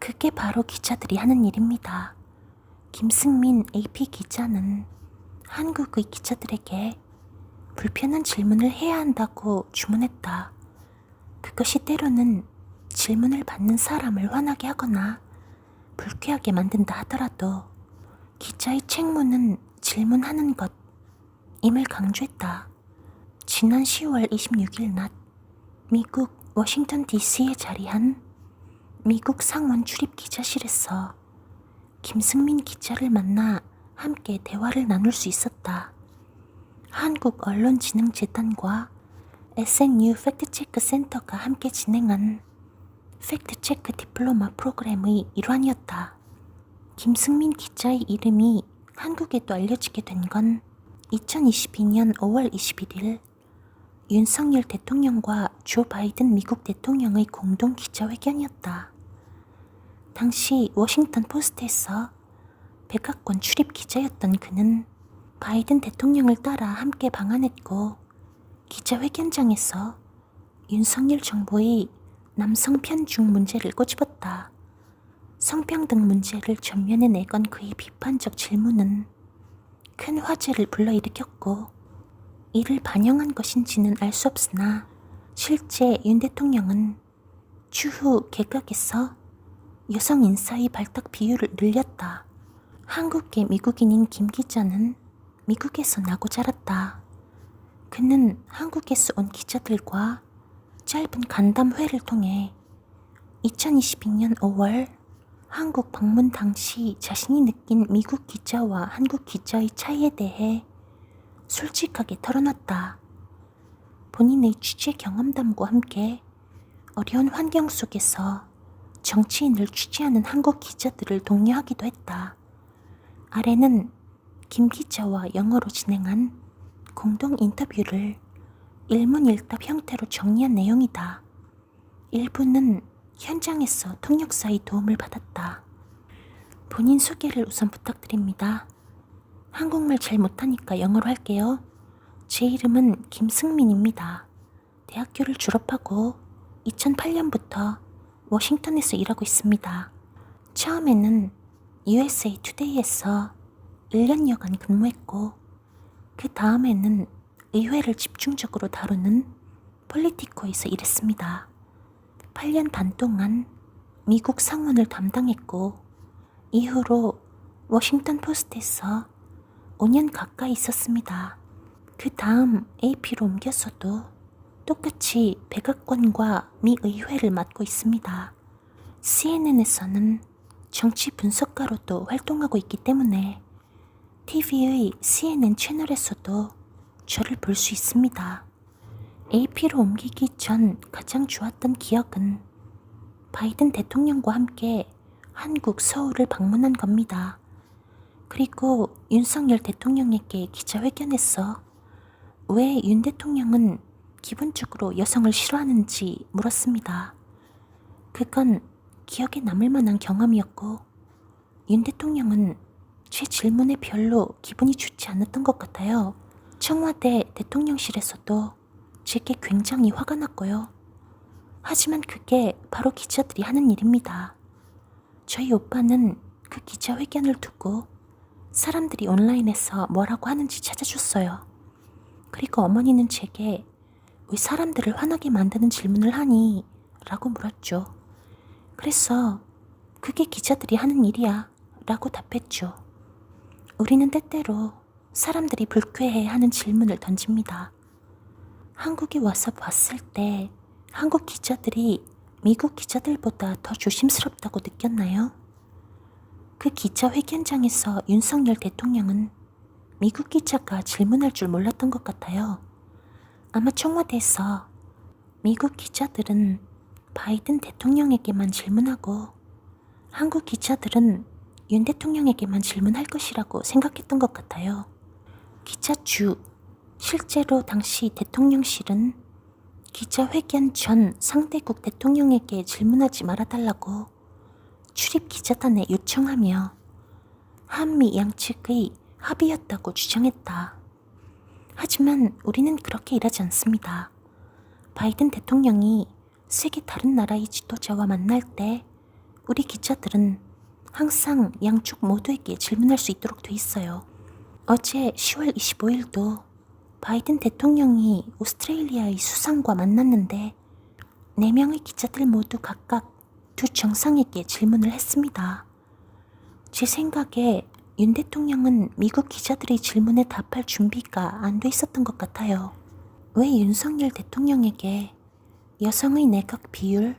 그게 바로 기자들이 하는 일입니다. 김승민 AP 기자는 한국의 기자들에게 불편한 질문을 해야 한다고 주문했다. 그것이 때로는 질문을 받는 사람을 화나게 하거나 불쾌하게 만든다 하더라도 기자의 책무는 질문하는 것임을 강조했다. 지난 10월 26일 낮 미국 워싱턴 DC에 자리한 미국 상원 출입 기자실에서 김승민 기자를 만나 함께 대화를 나눌 수 있었다. 한국언론진흥재단과 SNU 팩트체크 센터가 함께 진행한 팩트체크 디플로마 프로그램의 일환이었다. 김승민 기자의 이름이 한국에도 알려지게 된 건 2022년 5월 21일 윤석열 대통령과 조 바이든 미국 대통령의 공동 기자회견이었다. 당시 워싱턴 포스트에서 백악관 출입 기자였던 그는 바이든 대통령을 따라 함께 방한했고 기자회견장에서 윤석열 정부의 남성 편중 문제를 꼬집었다. 성평등 문제를 전면에 내건 그의 비판적 질문은 큰 화제를 불러일으켰고 이를 반영한 것인지는 알 수 없으나 실제 윤 대통령은 추후 개각에서 여성 인사의 발탁 비율을 늘렸다. 한국계 미국인인 김 기자는 미국에서 나고 자랐다. 그는 한국에서 온 기자들과 짧은 간담회를 통해 2022년 5월 한국 방문 당시 자신이 느낀 미국 기자와 한국 기자의 차이에 대해 솔직하게 털어놨다. 본인의 취재 경험담과 함께 어려운 환경 속에서 정치인을 취재하는 한국 기자들을 독려하기도 했다. 아래는 김 기자와 영어로 진행한 공동 인터뷰를 일문일답 형태로 정리한 내용이다. 일부는 현장에서 통역사의 도움을 받았다. 본인 소개를 우선 부탁드립니다. 한국말 잘 못하니까 영어로 할게요. 제 이름은 김승민입니다. 대학교를 졸업하고 2008년부터 워싱턴에서 일하고 있습니다. 처음에는 USA 투데이에서 1년여간 근무했고 그 다음에는 의회를 집중적으로 다루는 폴리티코에서 일했습니다. 8년 반 동안 미국 상원을 담당했고 이후로 워싱턴 포스트에서 5년 가까이 있었습니다. 그 다음 AP로 옮겨서도 똑같이 백악관과 미 의회를 맡고 있습니다. CNN에서는 정치 분석가로도 활동하고 있기 때문에 TV의 CNN 채널에서도 저를 볼 수 있습니다. AP로 옮기기 전 가장 좋았던 기억은 바이든 대통령과 함께 한국 서울을 방문한 겁니다. 그리고 윤석열 대통령에게 기자회견에서 왜 윤 대통령은 기본적으로 여성을 싫어하는지 물었습니다. 그건 기억에 남을 만한 경험이었고 윤 대통령은 제 질문에 별로 기분이 좋지 않았던 것 같아요. 청와대 대통령실에서도 제게 굉장히 화가 났고요. 하지만 그게 바로 기자들이 하는 일입니다. 저희 오빠는 그 기자회견을 두고 사람들이 온라인에서 뭐라고 하는지 찾아줬어요. 그리고 어머니는 제게 왜 사람들을 화나게 만드는 질문을 하니? 라고 물었죠. 그래서 그게 기자들이 하는 일이야 라고 답했죠. 우리는 때때로 사람들이 불쾌해하는 질문을 던집니다. 한국에 와서 봤을 때 한국 기자들이 미국 기자들보다 더 조심스럽다고 느꼈나요? 그 기자회견장에서 윤석열 대통령은 미국 기자가 질문할 줄 몰랐던 것 같아요. 아마 청와대에서 미국 기자들은 바이든 대통령에게만 질문하고 한국 기자들은 윤 대통령에게만 질문할 것이라고 생각했던 것 같아요. 기자주, 실제로 당시 대통령실은 기자회견 전 상대국 대통령에게 질문하지 말아달라고 출입 기자단에 요청하며 한미 양측의 합의였다고 주장했다. 하지만 우리는 그렇게 일하지 않습니다. 바이든 대통령이 세계 다른 나라의 지도자와 만날 때 우리 기자들은 항상 양쪽 모두에게 질문할 수 있도록 돼 있어요. 어제 10월 25일도 바이든 대통령이 오스트레일리아의 수상과 만났는데 4명의 기자들 모두 각각 두 정상에게 질문을 했습니다. 제 생각에 윤 대통령은 미국 기자들의 질문에 답할 준비가 안 돼 있었던 것 같아요. 왜 윤석열 대통령에게 여성의 내각 비율,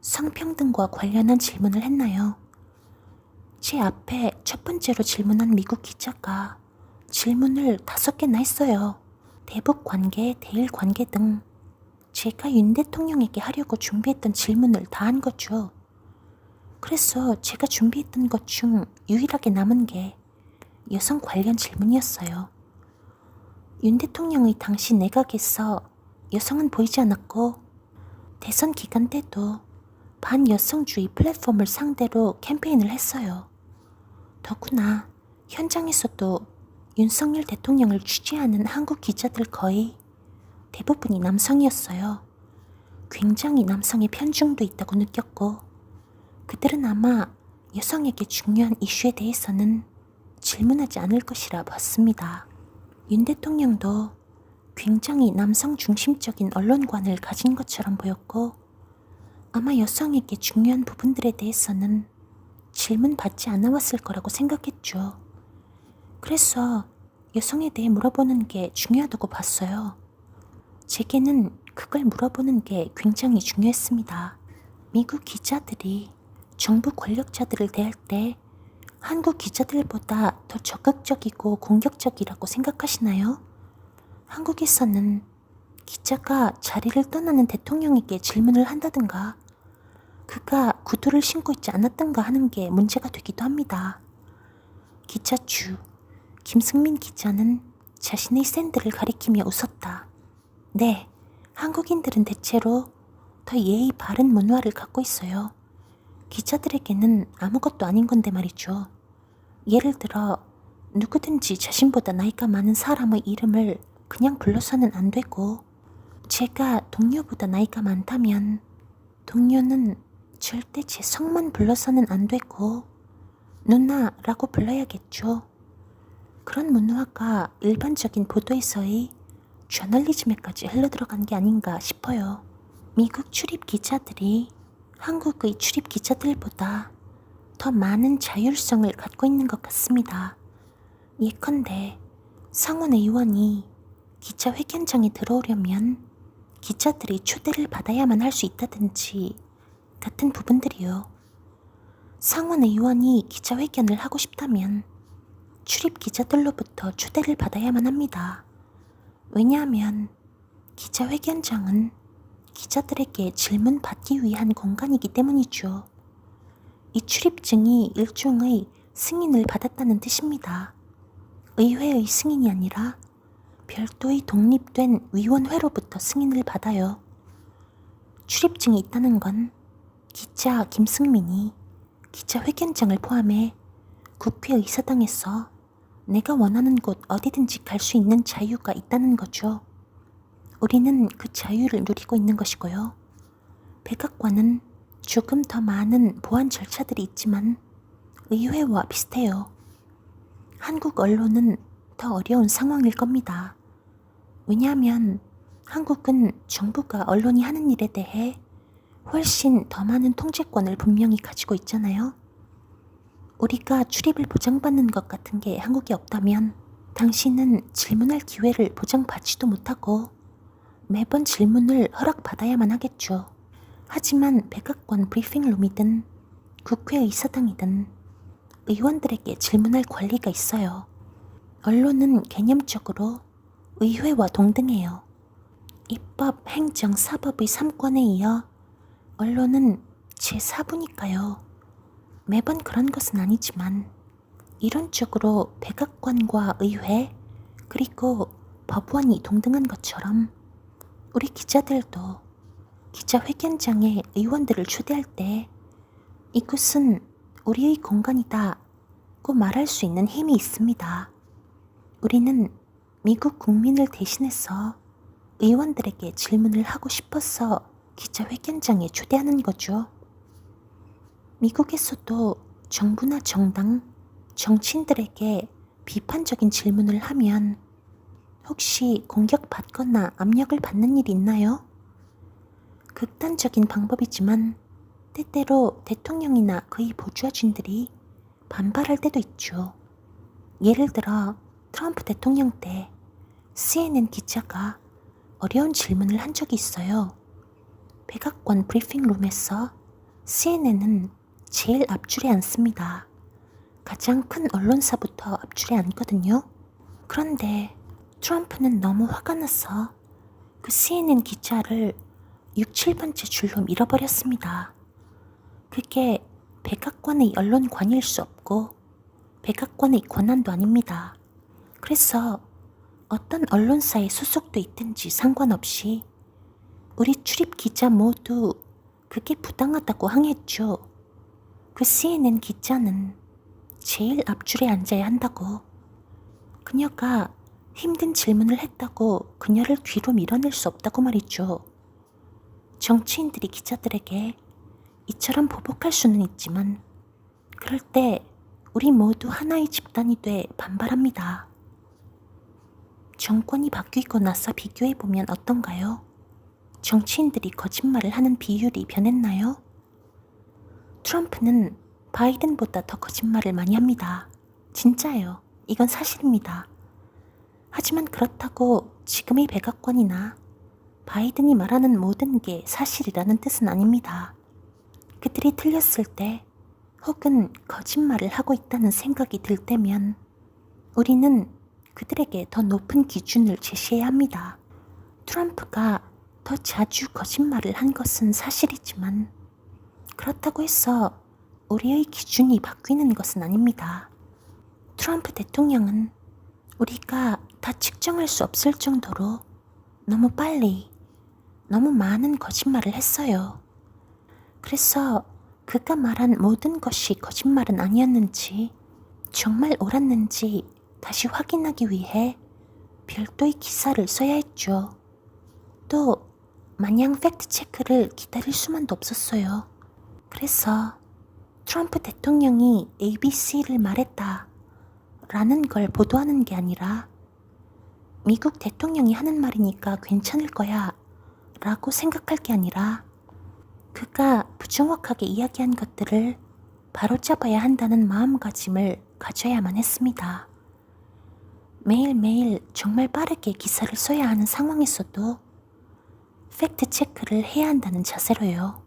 성평등과 관련한 질문을 했나요? 제 앞에 첫 번째로 질문한 미국 기자가 질문을 5개나 했어요. 대북 관계, 대일 관계 등 제가 윤 대통령에게 하려고 준비했던 질문을 다 한 거죠. 그래서 제가 준비했던 것 중 유일하게 남은 게 여성 관련 질문이었어요. 윤 대통령의 당시 내각에서 여성은 보이지 않았고 대선 기간 때도 반여성주의 플랫폼을 상대로 캠페인을 했어요. 더구나 현장에서도 윤석열 대통령을 취재하는 한국 기자들 거의 대부분이 남성이었어요. 굉장히 남성의 편중도 있다고 느꼈고 그들은 아마 여성에게 중요한 이슈에 대해서는 질문하지 않을 것이라 봤습니다. 윤 대통령도 굉장히 남성 중심적인 언론관을 가진 것처럼 보였고 아마 여성에게 중요한 부분들에 대해서는 질문 받지 않아 왔을 거라고 생각했죠. 그래서 여성에 대해 물어보는 게 중요하다고 봤어요. 제게는 그걸 물어보는 게 굉장히 중요했습니다. 미국 기자들이 정부 권력자들을 대할 때 한국 기자들보다 더 적극적이고 공격적이라고 생각하시나요? 한국에서는 기자가 자리를 떠나는 대통령에게 질문을 한다든가 그가 구두를 신고 있지 않았던가 하는 게 문제가 되기도 합니다. 기자주 김승민 기자는 자신의 샌들을 가리키며 웃었다. 네, 한국인들은 대체로 더 예의 바른 문화를 갖고 있어요. 기자들에게는 아무것도 아닌 건데 말이죠. 예를 들어 누구든지 자신보다 나이가 많은 사람의 이름을 그냥 불러서는 안 되고 제가 동료보다 나이가 많다면 동료는 절대 제 성만 불러서는 안 되고 누나라고 불러야겠죠. 그런 문화가 일반적인 보도에서의 저널리즘에까지 흘러들어간 게 아닌가 싶어요. 미국 출입 기자들이 한국의 출입 기자들보다 더 많은 자율성을 갖고 있는 것 같습니다. 예컨대 상원 의원이 기자회견장에 들어오려면 기자들이 초대를 받아야만 할 수 있다든지 같은 부분들이요. 상원 의원이 기자회견을 하고 싶다면 출입 기자들로부터 초대를 받아야만 합니다. 왜냐하면 기자회견장은 기자들에게 질문 받기 위한 공간이기 때문이죠. 이 출입증이 일종의 승인을 받았다는 뜻입니다. 의회의 승인이 아니라 별도의 독립된 위원회로부터 승인을 받아요. 출입증이 있다는 건 기자 김승민이 기자회견장을 포함해 국회의사당에서 내가 원하는 곳 어디든지 갈 수 있는 자유가 있다는 거죠. 우리는 그 자유를 누리고 있는 것이고요. 백악관은 조금 더 많은 보안 절차들이 있지만 의회와 비슷해요. 한국 언론은 더 어려운 상황일 겁니다. 왜냐하면 한국은 정부가 언론이 하는 일에 대해 훨씬 더 많은 통제권을 분명히 가지고 있잖아요. 우리가 출입을 보장받는 것 같은 게 한국에 없다면 당신은 질문할 기회를 보장받지도 못하고 매번 질문을 허락받아야만 하겠죠. 하지만 백악관 브리핑룸이든 국회의사당이든 의원들에게 질문할 권리가 있어요. 언론은 개념적으로 의회와 동등해요. 입법, 행정, 사법의 3권에 이어 언론은 제4부니까요. 매번 그런 것은 아니지만 이론적으로 백악관과 의회 그리고 법원이 동등한 것처럼 우리 기자들도 기자회견장에 의원들을 초대할 때 이곳은 우리의 공간이다고 말할 수 있는 힘이 있습니다. 우리는 미국 국민을 대신해서 의원들에게 질문을 하고 싶어서 기자회견장에 초대하는 거죠. 미국에서도 정부나 정당, 정치인들에게 비판적인 질문을 하면 혹시 공격받거나 압력을 받는 일이 있나요? 극단적인 방법이지만 때때로 대통령이나 그의 보좌진들이 반발할 때도 있죠. 예를 들어 트럼프 대통령 때 CNN 기자가 어려운 질문을 한 적이 있어요. 백악관 브리핑룸에서 CNN은 제일 앞줄에 앉습니다. 가장 큰 언론사부터 앞줄에 앉거든요. 그런데 트럼프는 너무 화가 나서 그 CNN 기자를 6, 7번째 줄로 밀어버렸습니다. 그게 백악관의 언론관일 수 없고 백악관의 권한도 아닙니다. 그래서 어떤 언론사에 소속돼 있든지 상관없이 우리 출입 기자 모두 그게 부당하다고 항의했죠. 그 CNN 기자는 제일 앞줄에 앉아야 한다고. 그녀가 힘든 질문을 했다고 그녀를 뒤로 밀어낼 수 없다고 말이죠. 정치인들이 기자들에게 이처럼 보복할 수는 있지만 그럴 때 우리 모두 하나의 집단이 돼 반발합니다. 정권이 바뀌고 나서 비교해보면 어떤가요? 정치인들이 거짓말을 하는 비율이 변했나요? 트럼프는 바이든보다 더 거짓말을 많이 합니다. 진짜예요. 이건 사실입니다. 하지만 그렇다고 지금의 백악관이나 바이든이 말하는 모든 게 사실이라는 뜻은 아닙니다. 그들이 틀렸을 때 혹은 거짓말을 하고 있다는 생각이 들 때면 우리는 그들에게 더 높은 기준을 제시해야 합니다. 트럼프가 더 자주 거짓말을 한 것은 사실이지만 그렇다고 해서 우리의 기준이 바뀌는 것은 아닙니다. 트럼프 대통령은 우리가 다 측정할 수 없을 정도로 너무 빨리, 너무 많은 거짓말을 했어요. 그래서 그가 말한 모든 것이 거짓말은 아니었는지, 정말 옳았는지 다시 확인하기 위해 별도의 기사를 써야 했죠. 또 마냥 팩트체크를 기다릴 수만도 없었어요. 그래서 트럼프 대통령이 ABC를 말했다 라는 걸 보도하는 게 아니라 미국 대통령이 하는 말이니까 괜찮을 거야 라고 생각할 게 아니라 그가 부정확하게 이야기한 것들을 바로잡아야 한다는 마음가짐을 가져야만 했습니다. 매일매일 정말 빠르게 기사를 써야 하는 상황에서도 팩트 체크를 해야 한다는 자세로요.